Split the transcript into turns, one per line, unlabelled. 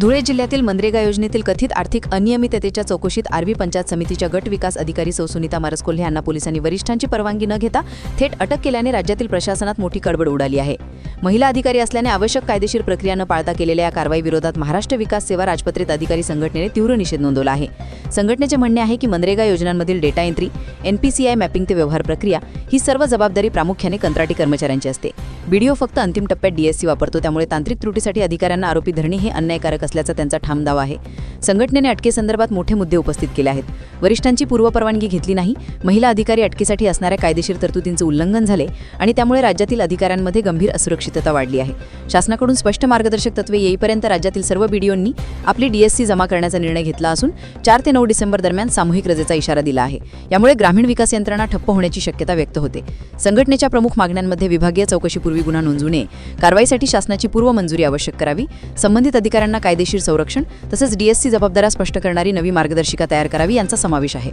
धुळे जिल्ह्यातील मनरेगा योजनेतील कथित आर्थिक अनियमिततेच्या चौकशीत आर्वी पंचायत समितीच्या गट विकास अधिकारी सौ सुनीता मारसकोल्हे यांना पोलिसांनी वरिष्ठांची परवानगी न घेता थेट अटक केल्याने राज्यातील प्रशासनात मोठी खळबळ उडाली आहे। महिला अधिकारी असल्याने आवश्यक कायदेशीर प्रक्रिया न पाळता केलेल्या या कारवाईविरोधात महाराष्ट्र विकास सेवा राजपत्रित अधिकारी संघटनेने तीव्र निषेध नोंदवला आहे। संघटनेचे म्हणणे आहे की मनरेगा योजनांमधील डेटा एंट्री, एनपीसीआय मॅपिंग ते व्यवहार प्रक्रिया ही सर्व जबाबदारी प्रामुख्याने कंत्राटी कर्मचाऱ्यांची असते। बीडीओ फक्त अंतिम टप्प्यात डीएससी वापरतो, त्यामुळे तांत्रिक त्रुटीसाठी अधिकाऱ्यांना आरोपी धरणे हे अन्यायकारक असल्याचा त्यांचा ठाम दावा आहे। संघटनेने अटकेसंदर्भात मोठे मुद्दे उपस्थित केले आहेत। वरिष्ठांची पूर्वपरवानगी घेतली नाही, महिला अधिकारी अटकेसाठी असणाऱ्या कायदेशीर तरतुदींचे उल्लंघन झाले आणि त्यामुळे राज्यातील अधिकाऱ्यांमध्ये गंभीर असुरक्षितता वाढली आहे। शासनाकडून स्पष्ट मार्गदर्शक तत्त्वे येईपर्यंत राज्यातील सर्व बीडीओंनी आपली डीएससी जमा करण्याचा निर्णय घेतला असून 4 ते 9 डिसेंबर दरम्यान सामूहिक रजेचा इशारा दिला आहे। यामुळे ग्रामीण विकास यंत्रणा ठप्प होण्याची शक्यता व्यक्त होते। संघटनेच्या प्रमुख मागण्यांमध्ये विभागीय चौकशीपूर्वी गुन्हा नोंदवू नये, कारवाईसाठी शासनाची पूर्व मंजुरी आवश्यक करावी, संबंधित अधिकाऱ्यांना कायदेशीर संरक्षण तसेच डीएससी जबाबदाऱ्या स्पष्ट करणारी नवी मार्गदर्शिका तयार करावी यांचा समावेश आहे।